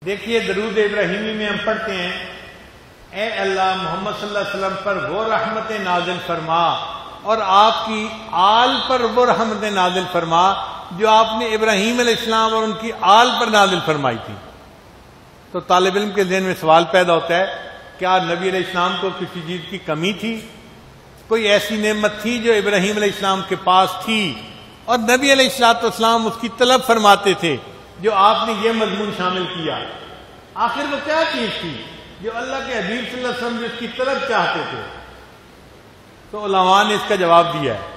دیکھیے درود ابراہیمی میں ہم پڑھتے ہیں، اے اللہ محمد صلی اللہ علیہ وسلم پر وہ رحمت نازل فرما اور آپ کی آل پر وہ رحمت نازل فرما جو آپ نے ابراہیم علیہ السلام اور ان کی آل پر نازل فرمائی تھی۔ تو طالب علم کے ذہن میں سوال پیدا ہوتا ہے، کیا نبی علیہ السلام کو کسی چیز کی کمی تھی؟ کوئی ایسی نعمت تھی جو ابراہیم علیہ السلام کے پاس تھی اور نبی علیہ السلام اس کی طلب فرماتے تھے، جو آپ نے یہ مضمون شامل کیا؟ آخر وہ کیا چیز تھی جو اللہ کے حبیب صلی اللہ علیہ وسلم جس کی طلب چاہتے تھے؟ تو علماء نے اس کا جواب دیا ہے،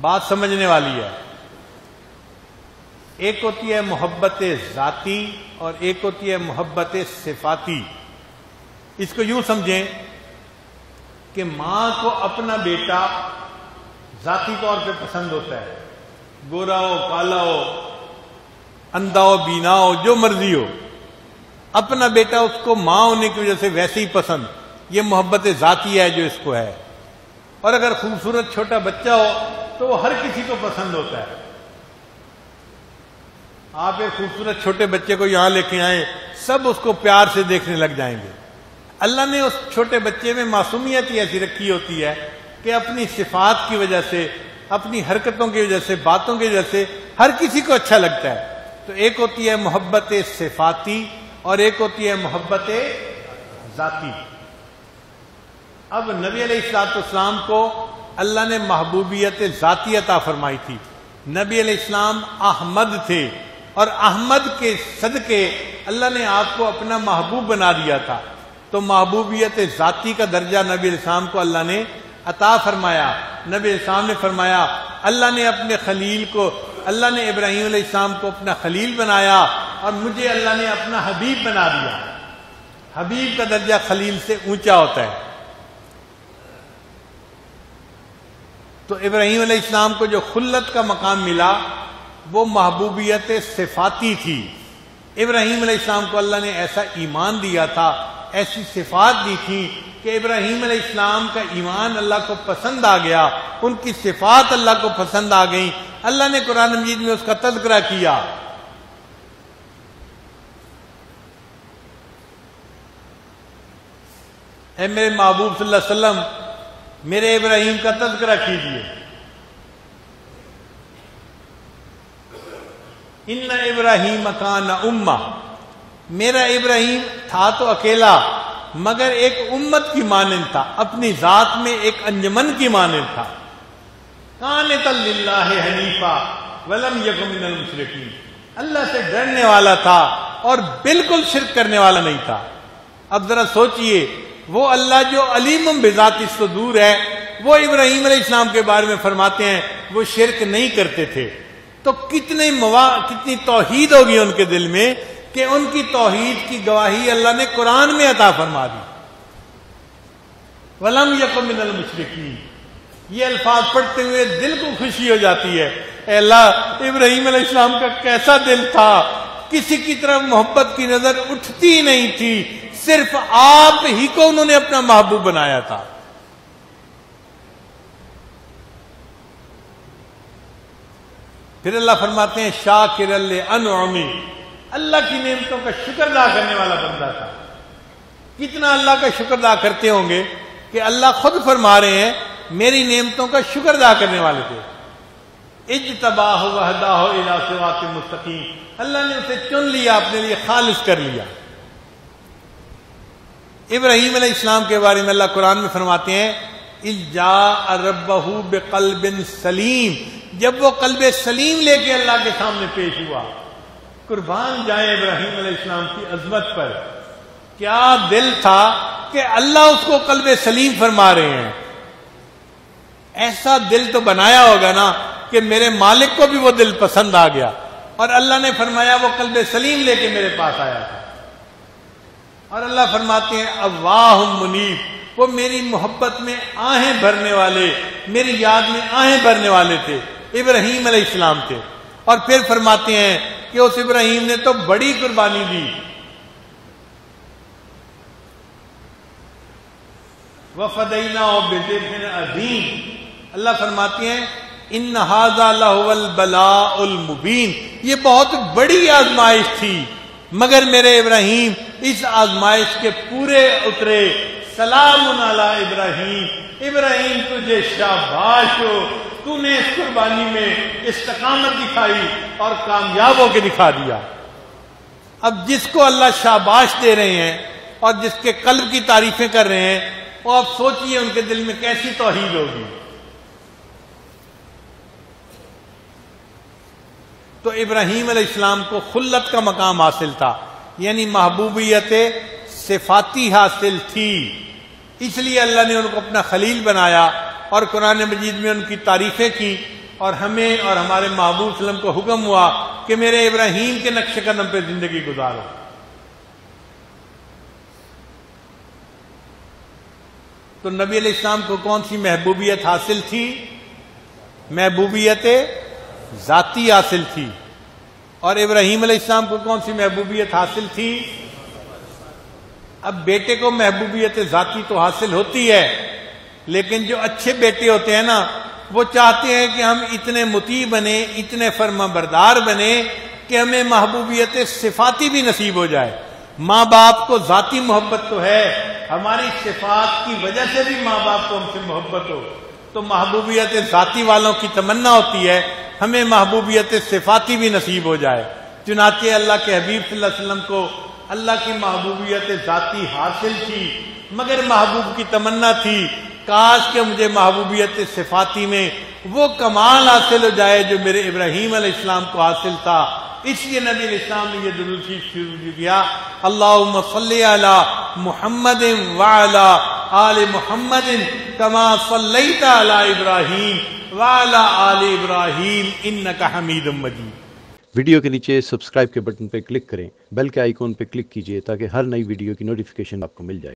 بات سمجھنے والی ہے۔ ایک ہوتی ہے محبت ذاتی اور ایک ہوتی ہے محبت صفاتی۔ اس کو یوں سمجھیں کہ ماں کو اپنا بیٹا ذاتی طور پہ پسند ہوتا ہے، گورا ہو، کالا ہو، اندھا ہو، بینا ہو، جو مرضی ہو، اپنا بیٹا اس کو ماں ہونے کی وجہ سے ویسے ہی پسند، یہ محبت ذاتی ہے جو اس کو ہے۔ اور اگر خوبصورت چھوٹا بچہ ہو تو وہ ہر کسی کو پسند ہوتا ہے۔ آپ ایک خوبصورت چھوٹے بچے کو یہاں لے کے آئیں، سب اس کو پیار سے دیکھنے لگ جائیں گے۔ اللہ نے اس چھوٹے بچے میں معصومیت ہی ایسی رکھی ہوتی ہے کہ اپنی صفات کی وجہ سے، اپنی حرکتوں کی وجہ سے، باتوں کی وجہ سے ہر کسی کو اچھا لگتا ہے۔ تو ایک ہوتی ہے محبت صفاتی اور ایک ہوتی ہے محبت ذاتی۔ اب نبی علیہ السلام کو اللہ نے محبوبیت ذاتی عطا فرمائی تھی۔ نبی علیہ السلام احمد تھے اور احمد کے صدقے اللہ نے آپ کو اپنا محبوب بنا دیا تھا، تو محبوبیت ذاتی کا درجہ نبی علیہ السلام کو اللہ نے عطا فرمایا۔ نبی علیہ السلام نے فرمایا اللہ نے اپنے خلیل کو، اللہ نے ابراہیم علیہ السلام کو اپنا خلیل بنایا اور مجھے اللہ نے اپنا حبیب بنا دیا۔ حبیب کا درجہ خلیل سے اونچا ہوتا ہے۔ تو ابراہیم علیہ السلام کو جو خلت کا مقام ملا وہ محبوبیت صفاتی تھی۔ ابراہیم علیہ السلام کو اللہ نے ایسا ایمان دیا تھا، ایسی صفات دی تھی کہ ابراہیم علیہ السلام کا ایمان اللہ کو پسند آ گیا، ان کی صفات اللہ کو پسند آ گئیں۔ اللہ نے قرآن مجید میں اس کا تذکرہ کیا۔ اے میرے محبوب صلی اللہ علیہ وسلم، میرے ابراہیم کا تذکرہ کیجیے۔ ان ابراہیم کان امہ، میرا ابراہیم تھا تو اکیلا مگر ایک امت کی مانند تھا، اپنی ذات میں ایک انجمن کی مانند تھا۔ قانتا للہ حنیفا ولم یک من المشرکین، اللہ سے ڈرنے والا تھا اور بالکل شرک کرنے والا نہیں تھا۔ اب ذرا سوچئے، وہ اللہ جو علیم بذات الصدور ہے، وہ ابراہیم علیہ السلام کے بارے میں فرماتے ہیں وہ شرک نہیں کرتے تھے، تو کتنی توحید ہوگی ان کے دل میں کہ ان کی توحید کی گواہی اللہ نے قرآن میں عطا فرما دی۔ وَلَمْ يَكُن مِّنَ الْمُشْرِكِينَ، یہ الفاظ پڑھتے ہوئے دل کو خوشی ہو جاتی ہے۔ اے اللہ، ابراہیم علیہ السلام کا کیسا دل تھا، کسی کی طرف محبت کی نظر اٹھتی نہیں تھی، صرف آپ ہی کو انہوں نے اپنا محبوب بنایا تھا۔ پھر اللہ فرماتے ہیں شاکر لانعمی، اللہ کی نعمتوں کا شکر ادا کرنے والا بندہ تھا۔ کتنا اللہ کا شکر ادا کرتے ہوں گے کہ اللہ خود فرما رہے ہیں میری نعمتوں کا شکر ادا کرنے والے تھے۔ اجتباہ وہداہ الی صراط مستقیم، اللہ نے اسے چن لیا، اپنے لیے خالص کر لیا۔ ابراہیم علیہ السلام کے بارے میں اللہ قرآن میں فرماتے ہیں اذ جاء ربہ بقلب سلیم، جب وہ قلب سلیم لے کے اللہ کے سامنے پیش ہوا۔ قربان جائیں ابراہیم علیہ السلام کی عظمت پر، کیا دل تھا کہ اللہ اس کو قلب سلیم فرما رہے ہیں۔ ایسا دل تو بنایا ہوگا نا کہ میرے مالک کو بھی وہ دل پسند آ گیا، اور اللہ نے فرمایا وہ قلب سلیم لے کے میرے پاس آیا تھا۔ اور اللہ فرماتے ہیں اواہ منیب، وہ میری محبت میں آہیں بھرنے والے، میری یاد میں آہیں بھرنے والے تھے، ابراہیم علیہ السلام تھے۔ اور پھر فرماتے ہیں کہ اس ابراہیم نے تو بڑی قربانی دی۔ وَفَدَيْنَاهُ بِذِبْحٍ عَظِيمٍ، اللہ فرماتے ہیں ان ھذا لہو البلاء المبین، یہ بہت بڑی آزمائش تھی، مگر میرے ابراہیم اس آزمائش کے پورے اترے۔ سلام علی ابراہیم، ابراہیم تجھے شاباش ہو، تو نے اس قربانی میں استقامت دکھائی اور کامیاب ہو کے دکھا دیا۔ اب جس کو اللہ شاباش دے رہے ہیں اور جس کے قلب کی تعریفیں کر رہے ہیں، وہ آپ سوچئے ان کے دل میں کیسی توحید ہوگی۔ تو ابراہیم علیہ السلام کو خلت کا مقام حاصل تھا، یعنی محبوبیت صفاتی حاصل تھی، اس لیے اللہ نے ان کو اپنا خلیل بنایا اور قرآن مجید میں ان کی تعریفیں کی، اور ہمیں اور ہمارے محبوب صلی اللہ علیہ وسلم کو حکم ہوا کہ میرے ابراہیم کے نقش قدم پہ زندگی گزارو۔ تو نبی علیہ السلام کو کون سی محبوبیت حاصل تھی؟ محبوبیت ذاتی حاصل تھی۔ اور ابراہیم علیہ السلام کو کون سی محبوبیت حاصل تھی؟ اب بیٹے کو محبوبیت ذاتی تو حاصل ہوتی ہے، لیکن جو اچھے بیٹے ہوتے ہیں نا، وہ چاہتے ہیں کہ ہم اتنے مطیع بنے، اتنے فرما بردار بنے کہ ہمیں محبوبیت صفاتی بھی نصیب ہو جائے۔ ماں باپ کو ذاتی محبت تو ہے، ہماری صفات کی وجہ سے بھی ماں باپ کو ہم سے محبت ہو، تو محبوبیت ذاتی والوں کی تمنا ہوتی ہے ہمیں محبوبیت صفاتی بھی نصیب ہو جائے۔ چنانچہ اللہ کے حبیب صلی اللہ علیہ وسلم کو اللہ کی محبوبیت ذاتی حاصل تھی، مگر محبوب کی تمنا تھی کاش کہ مجھے محبوبیت صفاتی میں وہ کمال حاصل ہو جائے جو میرے ابراہیم علیہ السلام کو حاصل تھا۔ اس لیے نبی علیہ السلام نے یہ درود شریف شروع کیا، اللہم صلی علی محمد وعلی آل محمد کما صلیت علی ابراہیم وعلی آل ابراہیم انک حمید مجید۔ ویڈیو کے نیچے سبسکرائب کے بٹن پہ کلک کریں، بیل کے آئیکن پہ کلک کیجئے تاکہ ہر نئی ویڈیو کی نوٹیفیکیشن آپ کو مل جائے۔